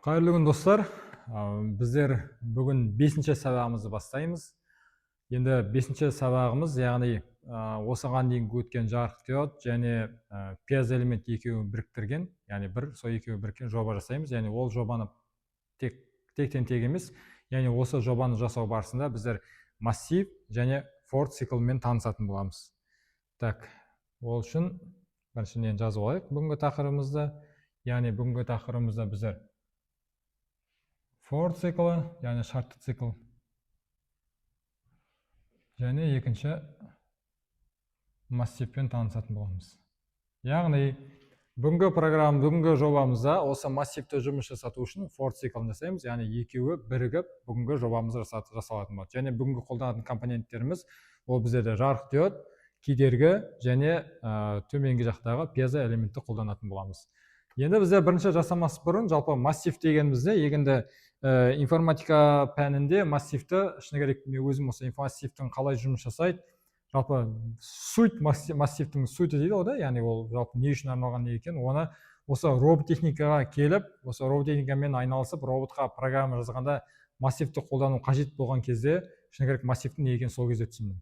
Қайырлы күн достар. Біздер бүгін 5-ші сабағымызды бастаймыз. Енді 5-ші сабағымыз, яғни осыған дейінгі өткен жарық диод және пьезо элемент екеуін біріктірген, яғни сол екеуі біріккен жоба жасаймыз. Яғни ол жобаны тектен тек емес, яғни осы жобаны жасау барысында біздер массив және Форд циклмен танысатын боламыз. Так, ол үшін біріншіден жазып алайық бүгінгі тақырыбымызды. Яғни бүгінгі тақырыбымызда біздер Форд циклы, яғни шартты цикл, және екінші массивпен танысатын боламыз. Яғни бүгінгі жобамызда осы массивті жұмыс жасату үшін Форд циклын жасаймыз, яғни екеуі бірігіп бүгінгі жобамызды жасалатын болады. Және бүгінгі қолданатын компоненттеріміз ол біздерде жарық диод, кедергі және төменгі жақтағы пьезо элементті қолданатын боламыз. Енді бізде бірінші жасамас бұрын жалпы массив дегенімізде егінді информатика пәнінде массивті шыны керек мен өзім осы массивтің қалай жұмыс жасайды, жалпы суть массивтің сути дейді ғой, яғни ол жалпы не үшін арналған не екен, оны осы роботехникаға келіп, осы роботехникамен айналысып, роботқа программа жазғанда массивті қолдану қажет болған кезде шыны керек массивтің не екенін сол кезде түсіндім.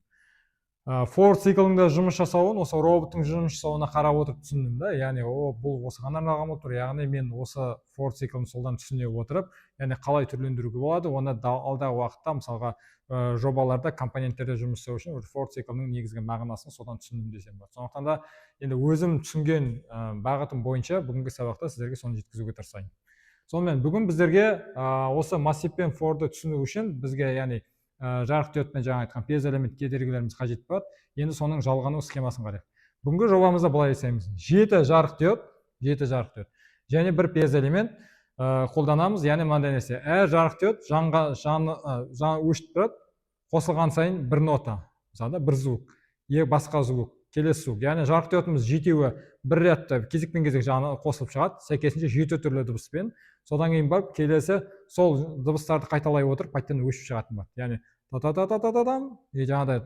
Форд циклында жұмыс жасауын осы роботтың жұмыс жасауына қарап отырып түсіндім да, яғни бұл осыған арналған отыр, яғни мен осы Форд циклын солдан түсіне отырып, яғни қалай түрлендіруге болады, оны алдағы уақытта мысалға жобаларда компоненттерде жұмыс жасау үшін Форд циклының негізгі мағынасын содан түсіндім десем болады. Сондықтан да енді өзім түсінген бағытым бойынша бүгінгі сабақта сіздерге соны жеткізуге тырысайын. Сонымен бүгін біздерге осы массив пен Фордты түсіну үшін бізге яғни жарық диодпен жаңа айтқан пьезо элемент кедергілеріміз қажет болады. Енді соның жалғану схемасын қарайық. Бүгінгі жобамызда былай жасаймыз. 7 жарық диод және бір пьезо элемент қолданамыз. Яғни мынандай нәрсе. Әр жарық диод жаңа өшіп тұрады. Қосылған сайын бір нота, мысалы бір звук, басқа звук, келесі звук. Яғни жарық диодымыз жетеуі бір рядта кезекпен кезек жаңа қосылып шығады. Сәйкесінше 7 түрлі дыбыспен. Содан кейін барып келесі сол дыбыстарды қайталай отырып қайтадан өшіп шығатын болады. Яғни та-та-та-та-та-там, жаңағыдай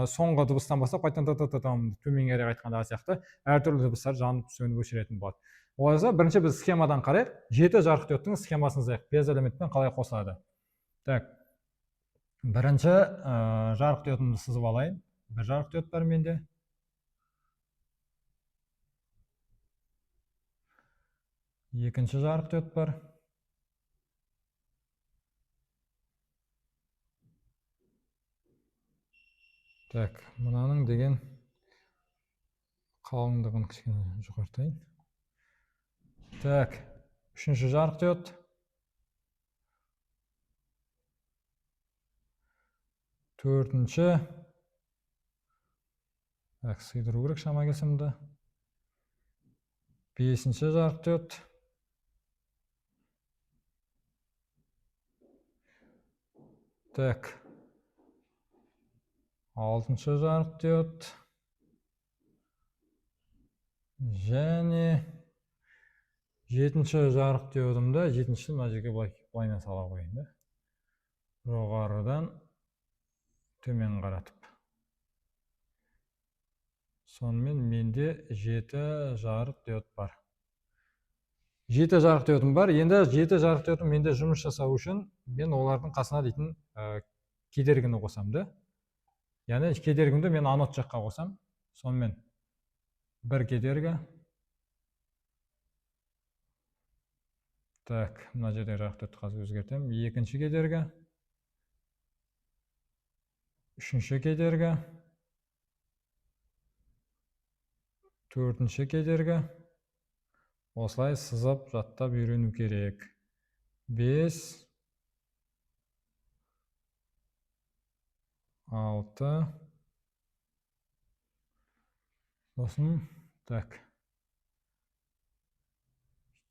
соңғы дыбыстан бастап қайтадан та-та-та-там төменге қарай айтқанда сияқты әртүрлі дыбыстар жанып сөніп өшіретін болады. Олайша бірінші біз схемадан қарайық. 7 жарық диодтың схемасын жазайық. Пьезо элементпен қалай қосылады. Так. Бірінші жарық диодымды сызып алайын. Бір жарық диод бар менде. Екінші жарық диод бар. Так, мынаның деген қалыңдығын кішкене жоғартайын. Так, үшінші жарық диод. Төртінші. Так, сыйдыру керек шама келсімді. Бесінші жарық диод. Так. Алтыншы жарық диод. Және жетінші жарық диодымда, жетінші мына жерге былайынан сала қойайын. Жоғарыдан төмен қаратып. Сонымен менде 7 жарық диод бар. 7 жарық диодым бар. Енді 7 жарық диодым менде жұмыс жасау үшін мен олардың қасына дейтін кедергіні қосамды. Яғни кедергімді мен анод жаққа қосам. Сонымен бір кедергі. Так, мына жерде жарық диодты қазір өзгертем. Екінші кедергі. Үшінші кедергі. Төртінші кедергі. Осылай сызып жаттап үйрену керек. 5, 6. Сосын, так.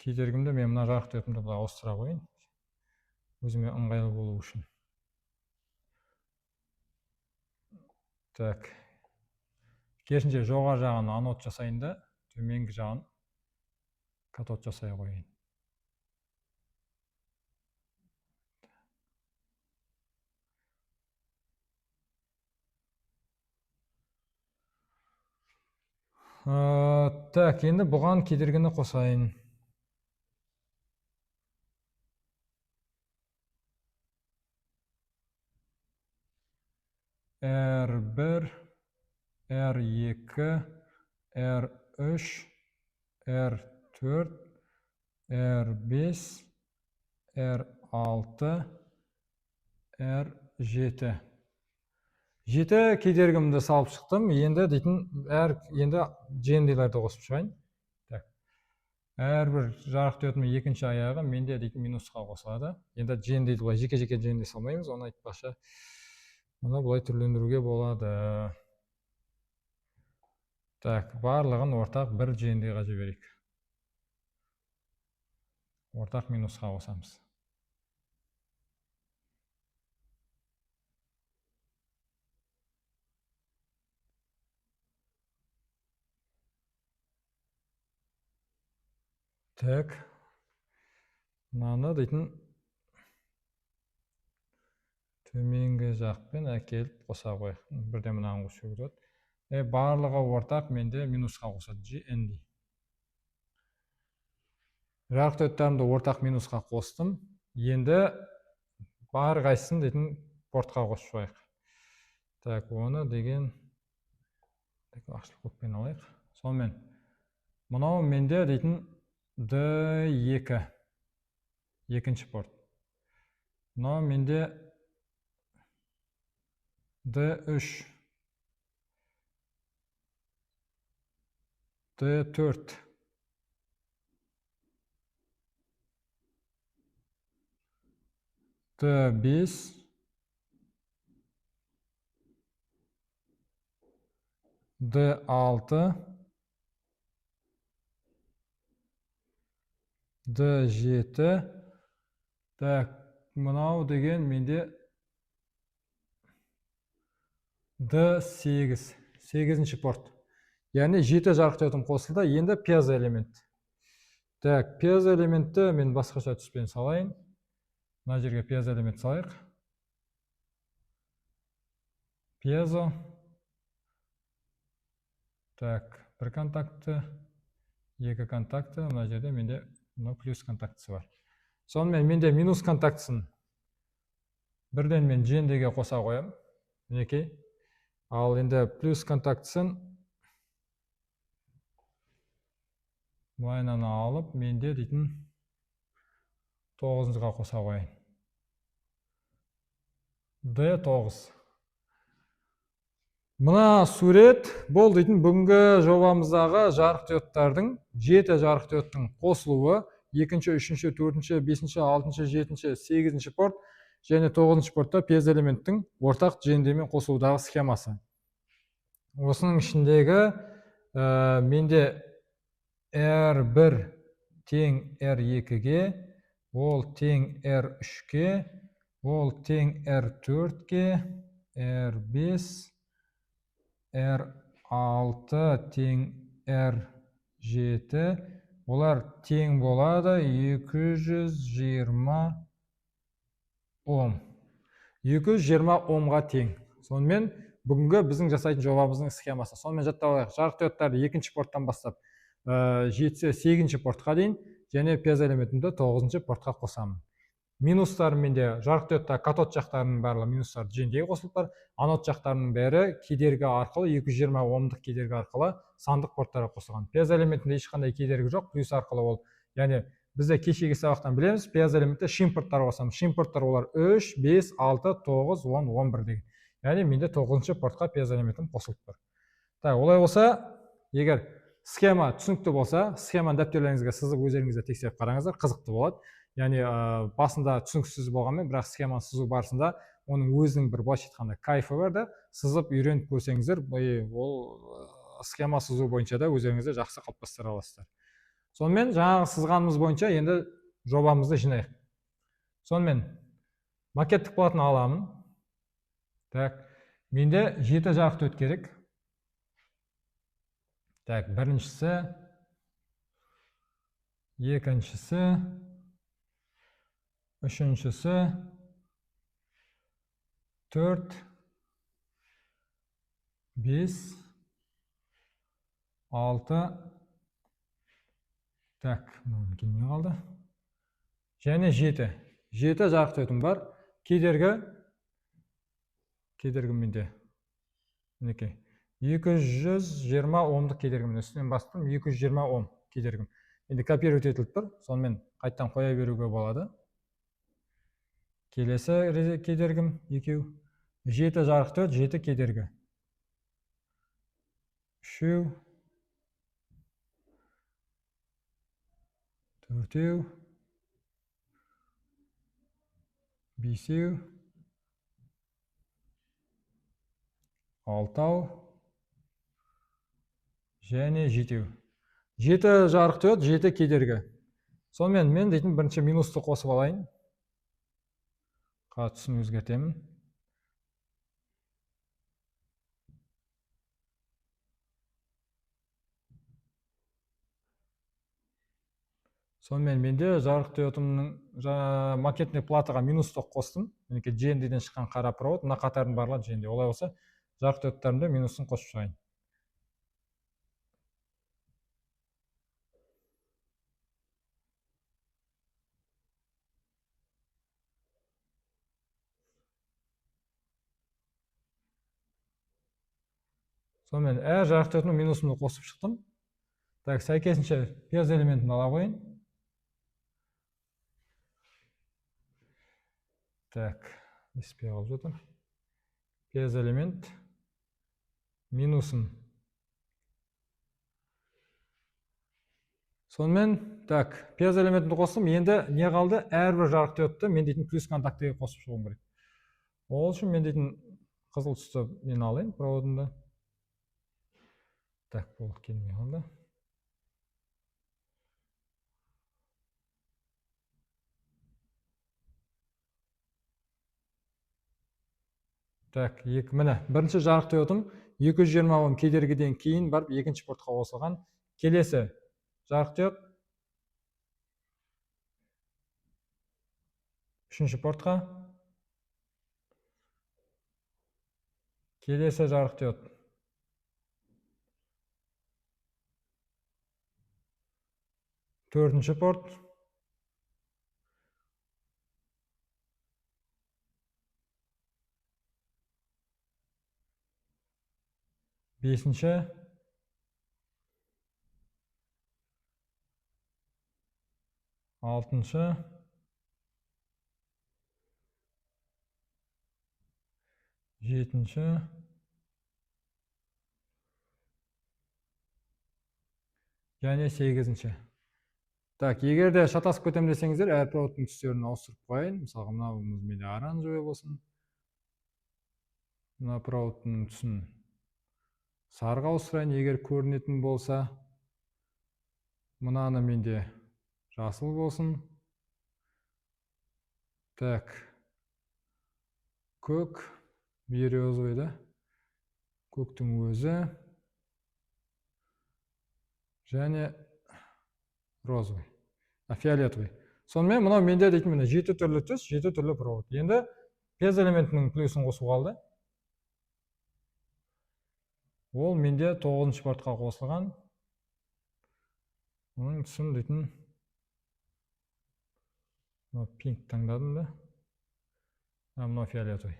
Кедергімді мен мына жарық диодымды былай ауыстыра қойын. Өзіме ыңғайлы болу үшін. Так. Керісінше жоғары жағын анод жасайын да, төменгі жағын катод жасай қойын. Так, енді бұған кедергіні қосайын. R1, R2, R3, R4, R5, R6, R7. 7 кедергімді салып шықтым. Енді дейтін енді женділерді қосып шығайын. Әрбір жарық диодының екінші аяғы менде дейтін минусқа қосылады. Енді жендейді бұлай жеке-жеке жендей салмаймыз. Оны айтпақшы. Оны бұлай түрлендіруге болады. Барлығын ортақ бір жендейға жіберейік. Ортақ минусқа қосамыз. Мынаны дейтін төменгі жақпен әкеліп қоса қойық. Бірден мынаны қосу керек. Барлығы ортақ менде минусқа қосады. GND. Жарық диодтарымды ортақ минусқа қостым. Енді бар қайсысын дейтін портқа қосып қойық. Оны деген ақшылық көппен алайық. Сонымен мынау менде дейтін D2 екінші порт. Мынау менде D3, D4, D5, D6, D7. Мынау деген менде D8, 8-ші порт. Яғни 7 жарық диодым қосылды. Енді пьезо элемент. Пьезо элементті мен басқаша түспен салайын. Мына жерге пьезо элемент салайық. Пьезо. Бір контакты, екі контакты. Мына жерде менде плюс контактысы бар. Сонымен менде минус контактысын бірден мен жендеге қоса қоям. Мінекей. Ал енді плюс контактысын бұлайынан алып, менде дейтін 9-ға қоса қойын. D9. Мына сурет бұл дейтін бүгінгі жобамыздағы жарық диодтардың 7 жарық диодтың қосылуы 2-ші, 3-ші, 4-ші, 5-ші, 6-ші, 7-ші, 8-ші порт және 9-ші портта пьезо элементтің ортақ жендемен қосылудағы схемасы. Осының ішіндегі менде R1 тең R2-ге, ол тең R3-ге, ол тең R4-ге, R5, R6 тең R7, олар тең болады 220 Ом. 220 Омға тең. Сонымен бүгінгі біздің жасайтын жобамыздың схемасы. Сонымен жаттап алайық. Жарық диодтарды 2-ші порттан бастап 8-ші портқа дейін және пьезо элементімді 9-ші портқа қосамын. Минустар менде жарық диодта катод жақтарының барлығы минустар жендеге қосылып бар. Анод жақтарының бәрі кедергі арқылы 220 Омдық кедергі арқылы сандық порттарға қосылған. Пьезо элементінде ешқандай кедергі жоқ, плюс арқылы ол. Яғни бізде кешегі сабақтан білеміз, пьезо элементте шим порттарға қосамыз. Шим порттар олар 3, 5, 6, 9, 10, 11 деген. Яғни менде 9-ші портқа пьезо элементім қосылып бар. Олай болса, егер схема түсінікті болса, схеманы дәптерлеріңізге сызып өздеріңізді тексеріп қараңыздар, қызықты болады. Яғни басында түсініксіз болғанмен, бірақ схеманы сызу барысында оның өзінің бір былайша айтқанда кайфы бар да, сызып үйреніп көрсеңіздер, ол схема сызу бойынша да өздеріңізді жақсы қалыптастыра аласыздар. Сонымен жаңағы сызғанымыз бойынша енді жобамызды жинайық. Сонымен макеттік платаны аламын. Менде 7 жарық диод керек. Біріншісі, екіншісі, үшіншісі, 4, 5, 6, келмей қалды. Және 7. 7 жарық диодым бар. Кедергі менде мінекей 220 омдық кедергім, үстінен бастым 220 ом кедергім. Енді копировать етіліп тұр, сонымен қайттан қоя беруге болады. Келесі кедергім екеу, 7 жарықты 7 кедергі. Үшеу, төртеу, бесеу, алтау, және жетеу. 7 жарықты 7 кедергі. Сонымен мен дейтін бірінші минусты қосып алайын. Қатысын өзгертемін. Сонымен менде жарық диодымның макетный платаға минусты қостым. Мінекей JND-ден шыққан қара провод, мына қатардың барлығы JND. Олай болса, жарық диодтарымда минусын қосып шығайын. Сонымен әр жарық диодының минусымды қосып шықтым. Так, сәйкесінше пьезо элементін ала қойын. Так, еспей қалып жатыр. Пьезо элемент минусым. Сонымен, так, пьезо элементін қостым. Енді не қалды? Әрбір жарық диодты мен дейтін плюс контактіге қосып шығуым керек. Ол үшін мен дейтін қызыл түсті мен алайын проводымды. Так, бұл келмей қалды. Так, міне, бірінші жарық диодым 220 ом кедергіден кейін барып екінші портқа қосылған. Келесі жарық диод үшінші портқа. Келесі жарық диод төртінші порт. Бесінші. Алтыншы. Жетінші. Және сегізінші. Так, егер де шатасып кетем десеңіздер, әр проводтың түстерін ауыстырып қойын. Мысалға, мынауымыз менде оранжевый болсын. Мына проводтың түсін сарыға ауыстырайын, егер көрінетін болса. Мынаны менде жасыл болсын. Так, көк, березовый да. Көктің өзі. Және розовый, фиолетовый. Сонымен мынау менде дейтін міне 7 түрлі түс, 7 түрлі провод. Енді пьезо элементінің плюсын қосу қалды. Ол менде 9-шы портқа қосылған. Оның түсін дейтін пинк таңдадым да. Мынау фиолетовый,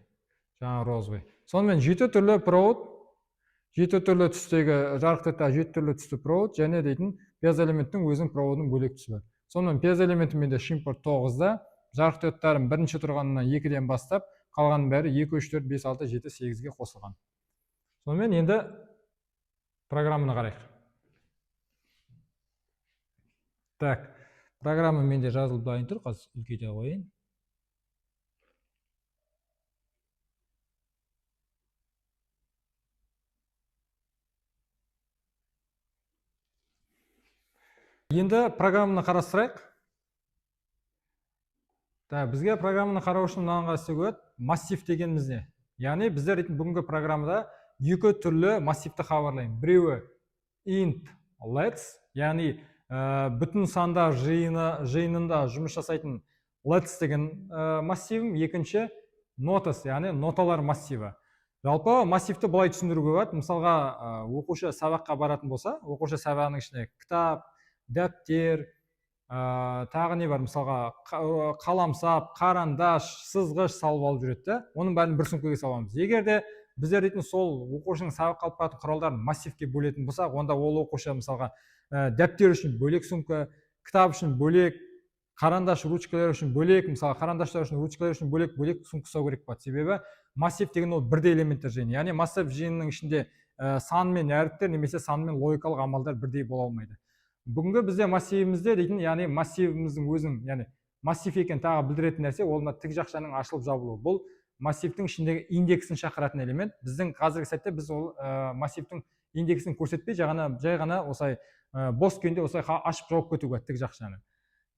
жаңа розовый. Сонымен 7 түрлі провод, 7 түрлі түстегі жарық диодта 7 түрлі түсті провод, және дейтін пьезо элементтің өзінің проводының бөлек түсі бар. Сонымен пьезо элементі менде шимпорт 9-да, жарық диодтарым бірінші тұрғанынан 2-ден бастап, қалғанның бәрі 2, 3, 4, 5, 6, 7, 8-ге қосылған. Сонымен енді программаны қарайық. Так, программа менде жазылып дайын тұр, қазір үлкейте қойын. Енді программаны қарастырайық. Бізге программаны қарау үшін мынаны қарастыру керек. Массив дегеніміз не? Яғни біздер бүгінгі программада екі түрлі массивті хабарлаймын. Біреуі int lets, яғни бүтін сандар жиынында жұмыс жасайтын lets деген массивім. Екінші notes, яғни ноталар массиві. Жалпы массивті былай түсіндіруге болады. Мысалға, оқушы сабаққа баратын болса, оқушы сабағының ішіне кітап, дәптер, тағы не бар, мысалға қаламсап, қарандаш, сызғыш салып алып жүреді. Оның бәрін бір сөмкеге саламыз. Егер де біздер дейтін сол оқушының сабаққа алып баратын құралдарын массивке бөлетін болсақ, онда ол оқушы мысалға дәптер үшін бөлек сумка, кітап үшін бөлек, қарандаш ручкалар үшін бөлек, мысалы қарандаштар үшін ручкалар үшін бөлек сумка ұстау керек болады. Себебі массив деген ол бірдей элементтер жиыны. Яғни массив жиынының ішінде сан мен әріптер немесе сан мен логикалық амалдар бірдей бола алмайды. Бүгінгі бізде массивімізде дейтін, яғни массивіміздің өзінің, яғни массив екен тағы білдіретін нәрсе, ол тік жақшаның ашылып жабылуы. Бұл массивтің ішіндегі индексін шақыратын элемент. Біздің қазіргі сәтте біз ол массивтің индексін көрсетпей, жай ғана осылай бос күйінде осылай ашып жауып кетуге тік жақшаны.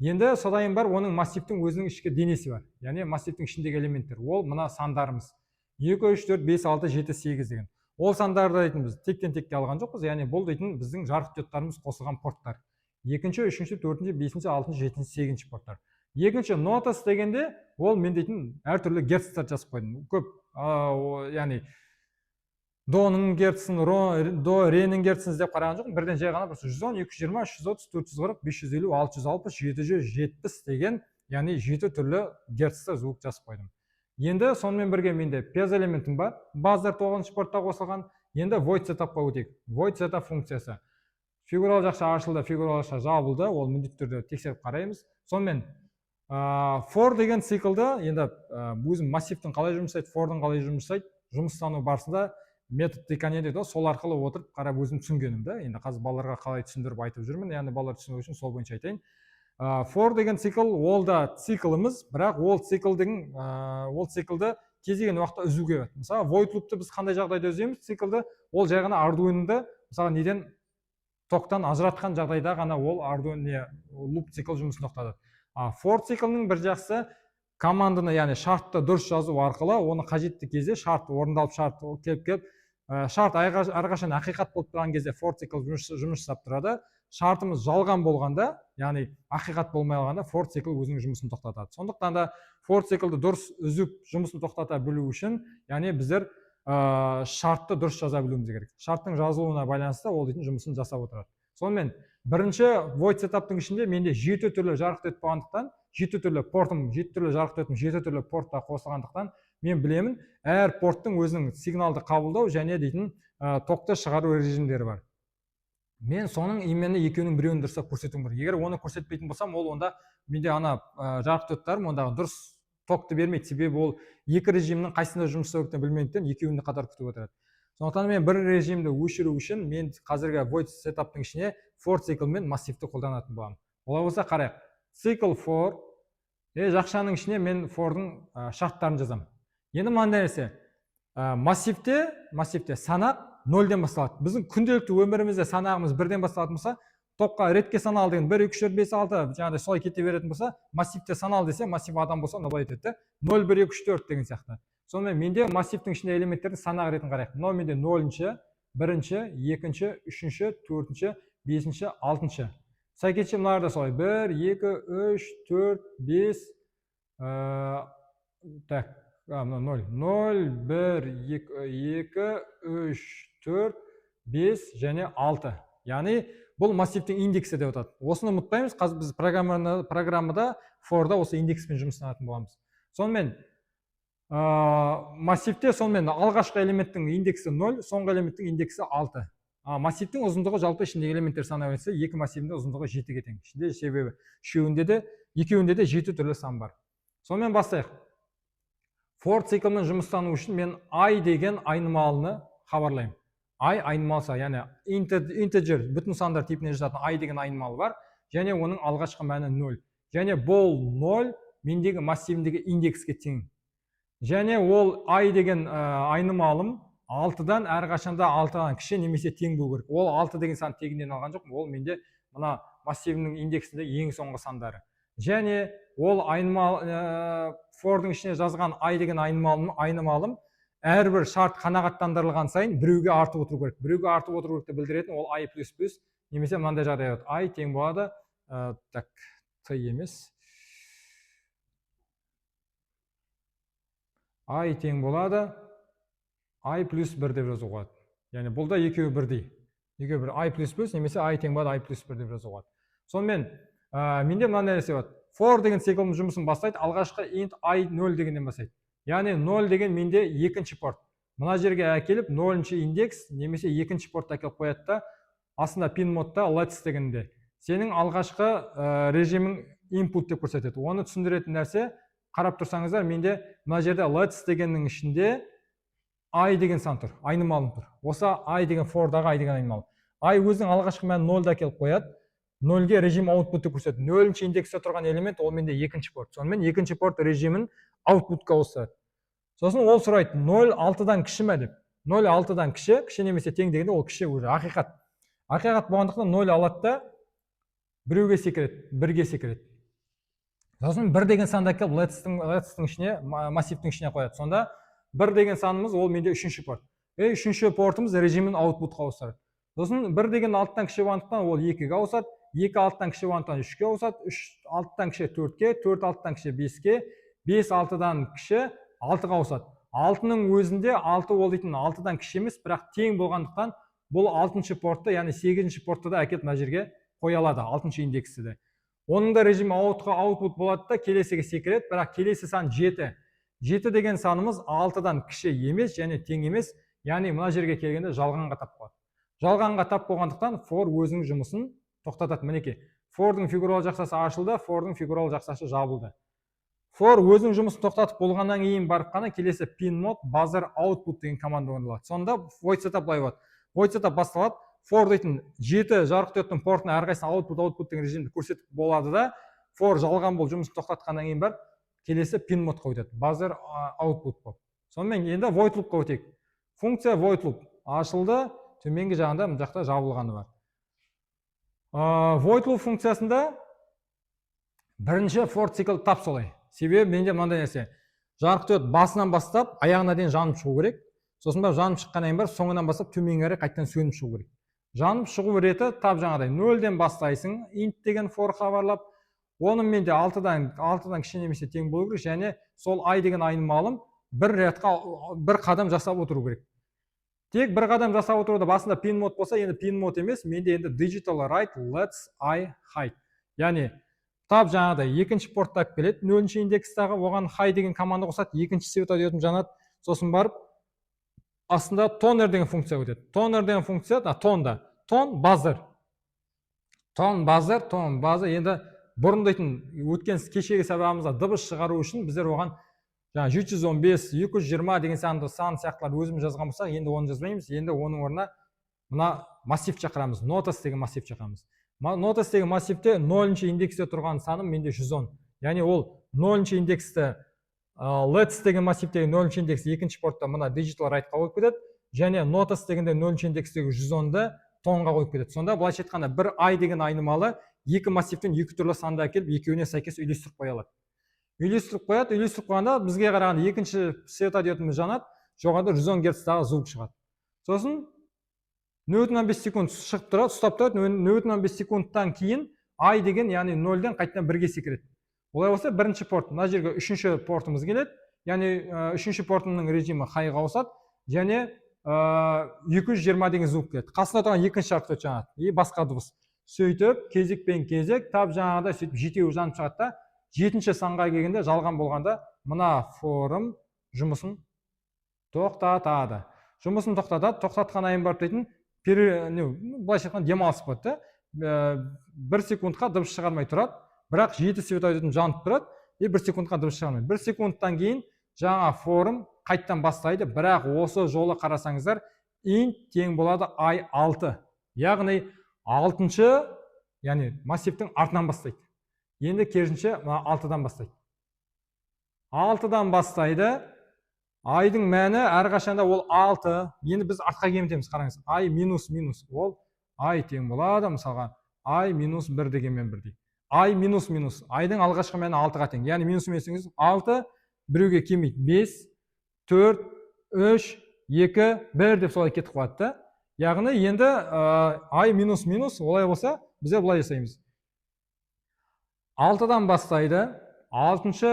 Енді содан бар оның массивтің өзінің ішкі денесі бар. Яғни массивтің ішіндегі элементтер. Ол мына сандарымыз. 2, 3, 4, 5, 6, 7, 8 деген. Ол сандарды дейтін біз тектен текке алған жоқпыз. Яғни бұл дейтін біздің жарық диодтарымыз қосылған порттар. 2-ші, 3-ші, 4-ші, 5-ші, 6-ші, 7-ші, 8-ші порттар. Екінші нотасы дегенде ол мен дейтін әртүрлі герцтер жазып қойдым. Көп, яғни доның герцін, до, ренің герцін іздеп қараған жоқпын. Бірден жай ғана 110, 220, 330, 440, 550, 660, 770 деген, яғни 7 түрлі герцтер звук жазып қойдым. Енді сонымен бірге менде пьез элементім бар. Баздар 9-ші портта қосылған. Енді void setupқа өтейік. Void setup функциясы. Фигуралы жақша ашылды, фигуралы жақша жабылды. Ол міндетті түрде тексеріп қараймыз. Сонымен for деген циклды енді өзім массивтің қалай жұмыс жасайды, forдың қалай жұмыс жасайды, жұмыстану барысында метод тикане дейді, сол арқылы отырып қарап өзім түсінгенімді. Енді қазір балаларға қалай түсіндіріп айтып жүрмін, яғни балалар түсіну үшін сол бойынша айтайын. For деген цикл ол да цикліміз, бірақ ол циклді кез келген уақытта үзуге болады. Мысалы void loop'ты біз қандай жағдайда үземіз циклді? Ол жай ғана Arduino'ды мысалы неден токтан ажыратқан жағдайда ғана ол Arduino loop цикл жұмысын тоқтатады. For циклінің бір жақсы команданы, яғни шартты дұрыс жазу арқылы оны қажетті кезде шарт орындалып, шарт келіп шарт әрқашан ақиқат болып тұрған кезде for цикл жұмыс жасап тұрады. Шартымыз жалған болғанда, яғни ақиқат болмай қалғанда for цикл өзінің жұмысын тоқтатады. Сондықтан да for циклді дұрыс үзіп жұмысын тоқтата білу үшін, яғни біздер шартты дұрыс жаза білуіміз керек. Шарттың жазылуына байланысты ол дейтін жұмысын жасап отырады. Сонымен бірінші void setup'тың ішінде менде 7 түрлі жарық диод болғандықтан, 7 түрлі портым, 7 түрлі жарық диодым 7 түрлі портта қосылғандықтан, мен білемін, әр порттың өзінің сигналды қабылдау және дейтін токты шығару режимдері бар. Мен соның именно екеуінің біреуін дұрыстап көрсетуім керек. Егер оны көрсетпейтін болсам, ол онда менде ана жарық диодтарым ондағы дұрыс токты бермейді. Себебі ол екі режимнің қайсында жұмыс істеу керектігін білмегендіктен екеуін қатар күтіп отырады. Сондықтан мен бір режимді өшіру үшін мен қазіргі void setup'тың ішіне for цикл мен массивті қолданатын боламын. Олай болса қарайық. Цикл for, жақшаның ішіне мен for'дың шарттарын жазамын. Енді мынандай нәрсе, массивте санақ 0-ден басталады. Біздің күнделікті өмірімізде санағымыз 1-ден басталатын болса, топқа ретке санал деген 1, 2, 3, 4, 5, 6 жаңағыдай солай кете беретін болса, массивте санал десе, массив адам болса, былай етеді. 0, 1, 2, 3, 4 деген сияқты. Сонымен менде массивтің ішінде элементтердің санағы ретін қарайық. Мынау менде 0-ші, 1-ші, 2-ші, 3-ші, 4-ші, 5-ші, 6-ші. Сәйкесінше мыналар да солай. 1, 2, 3, 4, 5, так, 0, 0, 1, 2, 3, 4, 5 және 6. Яғни бұл массивтің индексі деп атады. Осыны ұмытпаймыз. Қазір біз программада for'да осы индекспен жұмыстанатын боламыз. Сонымен массивте сонымен алғашқы элементтің индексі 0, соңғы элементтің индексі 6. Массивтің ұзындығы жалпы ішіндегі элементтер саны бойынша екі массивдің ұзындығы 7-ге тең. Ішінде себебі екеуінде де 7 түрлі сан бар. Сонымен бастайық. For циклмен жұмыстану үшін мен I деген айнымалыны хабарлаймын. I айнымалысы, яғни integer, бүтін сандар типіне жататын I деген айнымалы бар, және оның алғашқы мәні 0. Және бұл 0 мендегі массивіндегі индекске тең. Және ол I деген айнымалым 6-дан әрқашанда 6-дан кіші немесе тең болу керек. Ол 6 деген сан тегінен алған жоқ, ол менде мына массивінің индексінде ең соңғы сандары. Және ол for'дың ішіне жазған I деген айнымалым әрбір шарт қанағаттандырылған сайын біреуге артып отыру керек. Біреуге артып отыру керекті білдіретін ол I++, немесе мынандай жағдай болады. I тең болады, так, Т емес. I тең болады, I+1 деп жазуға болады. Яғни бұл да екеуі бірдей. Екеуі бір I++ немесе I тең болады, I+1 деп жазуға болады. Сонымен менде мынандай нәрсе болады. For деген циклдің жұмысын бастайды, алғашқы int I 0 дегеннен бастайды. Яғни 0 деген менде екінші порт. мына жерге әкеліп 0-ші индекс немесе екінші портты әкеліп қояды да, астында pin модта let's дегенде сенің алғашқы режимің input деп көрсетеді. Оны түсіндіретін нәрсе, қарап тұрсаңыздар, менде мына жерде let's дегеннің ішінде I деген сан тұр, айнымалым тұр. Осы I деген for'дағы I деген айнымалы. I өзінің алғашқы мәнін 0-ды әкеліп қояды. 0-ге режим output деп көрсетеді. 0-ші индексте тұрған элемент ол менде екінші порт. Сонымен екінші порт режимін outputқа ауыстырады. Сосын ол сұрайды, 0 6-дан кіші ме деп. 0 6-дан кіші немесе тең дегенде ол кіші уже ақиқат. Ақиқат болғандықтан 0 алады да біреуге секіреді, 1-ге секіреді. Сосын 1 деген санды әкеліп let's-тің ішіне, массивтің ішіне қояды. Сонда 1 деген санымыз ол менде үшінші порт. Үшінші портымыз режимін outputқа ауыстырады. Сосын 1 деген 6-тан кіші болғандықтан ол 2-ге ауысады, 2 6-тан кіші болғандықтан 3-ге ауысады, 3 6-тан кіші 4-ге, 4 6-тан кіші 5-ге, 5 6-дан кіші 6-ға ауысады. 6-ның өзінде 6 ол дейтін 6-дан кіші емес, бірақ тең болғандықтан бұл 6-шы портты, яғни 8-ші портты да әкеліп мына жерге қоя алады, 6-шы индексті де. Оның да режимі output болады да, келесіге секіреді, бірақ келесі сан 7. 7 деген санымыз 6-дан кіші емес және тең емес, яғни мына жерге келгенде жалғанға тап болады. Жалғанға тап болғандықтан for өзінің жұмысын тоқтатады. Мінекей, for'дың фигуралы жақсасы ашылды, for'дың фигуралы жақсасы жабылды. For өзінің жұмысын тоқтатып болғаннан кейін барып қана келесі pin mode buzzer output деген команда орындалады. Сонда void setup былай болады. Void setup басталады. For дейтін 7 жарық диодтың портына әрқайсысына output деген режимді көрсетіп болады да, for жалған болып жұмысын тоқтатқаннан кейін барып келесі pin mode қойдады. Buzzer output болып. Сонымен енді void loop-қа өтейік. Функция void loop ашылды, төменгі жағында мына жақта жабылғаны бар. Void loop функциясында бірінші for цикл тап солай. Себебі менде мынандай нәрсе. Жарық диод басынан бастап аяғына дейін жанып шығу керек. Сосын барып жанып шыққаннан кейін барып соңынан бастап төменге қарай қайтадан сөніп шығу керек. Жанып шығу реті тап жаңағыдай 0-ден бастайсың, int деген for хабарлап, оның менде 6-дан кіші немесе тең болу керек, және сол I деген айнымалым бір ретқа бір қадам жасап отыру керек. Тек бір қадам жасап отыруда басында pin mode болса, енді pin mode емес, менде енді digital write let's I hide. Яғни тап жаңағыдай екінші портта келеді, 0-ші индекстағы оған hide деген команда қосады, екінші светодиодым жанады, сосын барып астында toner деген функция өтеді. Toner деген функция, tone buzzer. Tone buzzer, енді бұрын дейтін өткен кешегі сабағымызда дыбыс шығару үшін біздер оған 715, 220 деген сан сияқтылар өзіміз жазған болсақ, енді оны жазбаймыз. Енді оның орнына мына массив шақырамыз, notice деген массив шақырамыз. Notice деген массивте 0-ші индексте тұрған саным менде 110. Яғни ол 0-ші индексті let's деген массивтегі 0-ші индекс екінші портта мына digital write-қа қойып кетеді, және notice дегенде 0-ші индекстегі 110-ды тонға қойып кетеді. Сонда былайша айтқанда бір I деген айнымалы екі массивтен екі түрлі санды әкеліп екеуіне сәйкес үйлестіріп қоя алады. Үйлестіріп қойғанда бізге қарағанда екінші светодиодымыз жанады, жоғарыда 110 Гц-дағы звук шығады. Сосын 0,5 секунд шығып тұрады, ұстап тұрады, 0,5 секундтан кейін I деген, яғни 0-ден қайтадан 1-ге секіреді. Олай болса, бірінші порт, мына жерге үшінші портымыз келеді, яғни үшінші портының режимі high-ға ауысады, және 220 деген звук келеді. Қасында тұрған екінші жарық диод жанады, басқа дыбыс. Сөйтіп, кезекпен кезек, тап жаңағыдай сөйтіп жетеуі жанып шығады да, жетінші санға келгенде жалған болғанда мына форум жұмысын тоқтатады. Жұмысын тоқтатады, тоқтатқаннан барып дейтін былайша айтқанда демалыс болады да. 1 секундқа дыбыс шығармай тұрады, бірақ 7 светодиодым жанып тұрады, 1 секундқа дыбыс шығармайды. 1 секундтан кейін жаңа форум қайттан бастайды, бірақ осы жолы қарасаңыздар, int тең болады I6. Яғни 6-шы, яғни массивтің артынан бастайды. Енді керісінше 6-дан бастайды. 6-дан бастайды. I-дың мәні әрқашанда ол 6. Енді біз артқа кемітеміз, қараңыз. I минус ол I тең болады, мысалға I минус 1 дегенмен бірдей. I минус I-дың алғашқы мәні 6-ға тең. Яғни минус емесіңіз 6, біреуге кемейді 5, 4, 3, 2, 1 деп солай кетіп қалады. Яғни енді I минус олай болса, бізде бұлай жасаймыз. 6-дан бастайды. 6-шы,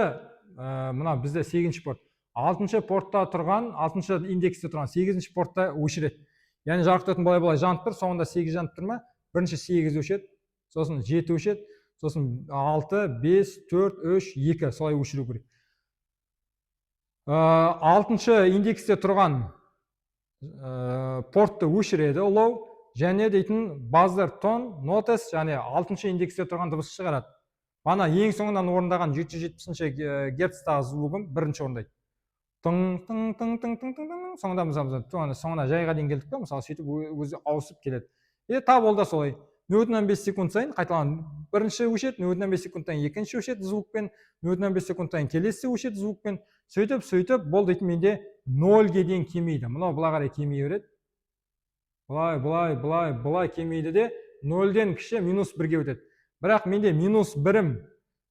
мына бізде 8-ші порт. 6-шы портта тұрған, 6-шы индексте тұрған 8-ші портта өшіреді. Яғни жарық диодтың былай жанып тұр, соңында 8 жанып тұр ма? Бірінші 8 өшеді, сосын 7 өшеді, сосын 6, 5, 4, 3, 2 солай өшіру керек. 6-шы индексте тұрған портты өшіреді ұлау, және дейтін базар тон нотес және 6-шы индексте тұрған дыбыс шығарады. Бана ең соңынан орындаған 770 герцтағы звугым бірінші орындайды. Тың тың тың тың тың тың тың, соңында мысалы соңына жайға дейін келдік па, мысалы сөйтіп өзі ауысып келеді. Тап ол да солай. 0,5 секунд сайын қайталан бірінші өшеді, 0,5 секундтан екінші өшеді звукпен, 0,5 секундтан келесі өшеді звукпен. Сөйтіп бол дейтін менде 0-ге дейін кемейді. Мынау былай қарай кемей береді. Былай кемейді де 0-ден кіші -1-ге өтеді. Бірақ менде -1-ім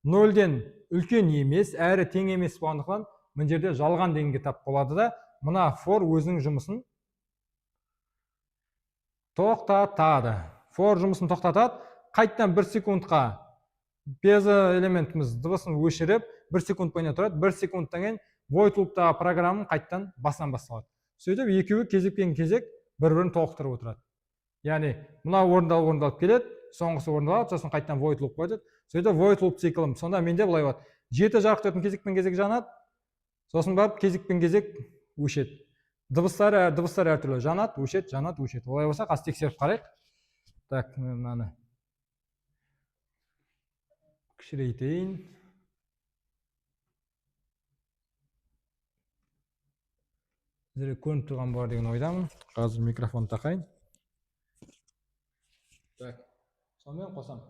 0-ден үлкен емес, әрі тең емес болғандықтан мына жерде жалған дегенге тап болады да, мына for өзінің жұмысын тоқтатады. For жұмысын тоқтатады. Қайттан 1 секундқа безі элементіміз дыбысын өшіріп, 1 секунд бойына тұрады. 1 секундтан кейін void loop'тағы программын қайттан басынан басталады. Сөйтіп екеуі кезекпен кезек бір-бірін толықтырып отырады. Яғни мына орындалып келеді, соңғысы орындалады, сосын қайттан void loop қойды. Сөйтіп void loop циклім. Сонда менде былай болады. 7 жарықтайтын кезекпен кезек жанады. Сосын барып кезекпен кезек өшеді. Дыбыстар әртүрлі жанады, өшеді, жанады, өшеді. Олай болса, қазір тексеріп қарайық. Так, мынаны кішірейтейін. Көрініп тұрған бар деген ойдамын. Қазір микрофон тақайын. Так, сонымен қосам.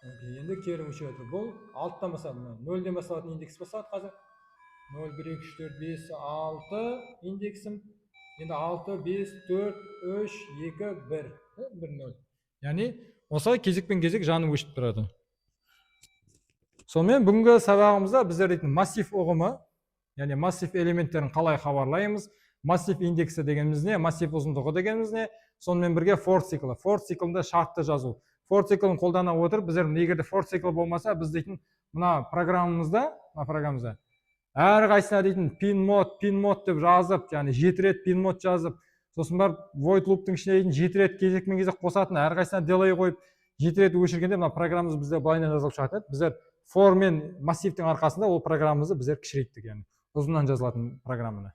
Енді кері өшіп жатыр. Бұл алттан басталады. 0-ден басталатын индекс басталады қазір. 0, 1, 2, 3, 4, 5, 6 индексім. Енді 6, 5, 4, 3, 2, 1. 1, 0. Яғни осылай кезекпен кезек жанып өшіп тұрады. Сонымен бүгінгі сабағымызда біздер дейтін массив ұғымы, яғни массив элементтерін қалай хабарлаймыз, массив индексі дегеніміз не, массив ұзындығы дегеніміз не, сонымен бірге for циклі. For циклінде шартты жазу. For циклін қолдана отырып, біздер егерде for цикл болмаса, біз дейтін мына программамызда әр қайсына дейтін pin mode деп жазып, яғни 7 рет pin mode жазып, сосын барып void loop'тың ішіне дейтін 7 рет кезекмен кезек қосатын, әр қайсына delay қойып, 7 рет өшіргенде мына программамыз бізде былайынан жазылып шығатын еді. Біздер for мен массивтің арқасында ол программамызды біздер кішірейттік, яғни ұзыннан жазылатын программаны.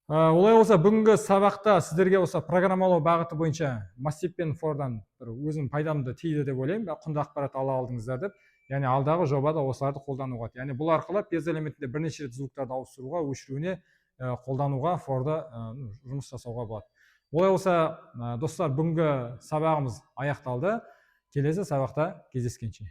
Олай болса, бүгінгі сабақта сіздерге осы программалау бағыты бойынша массив пен for'дан өзінің пайдамды тиді деп ойлаймын, құнды ақпарат ала алдыңыздар деп. Яғни алдағы жобада осыларды қолдануға. Яғни бұл арқылы пез элементінде бірнеше рет звуктарды ауыстыруға, өшіруіне қолдануға, for'да жұмыс жасауға болады. Олай болса, достар, бүгінгі сабағымыз аяқталды. Келесі сабақта кездескенше.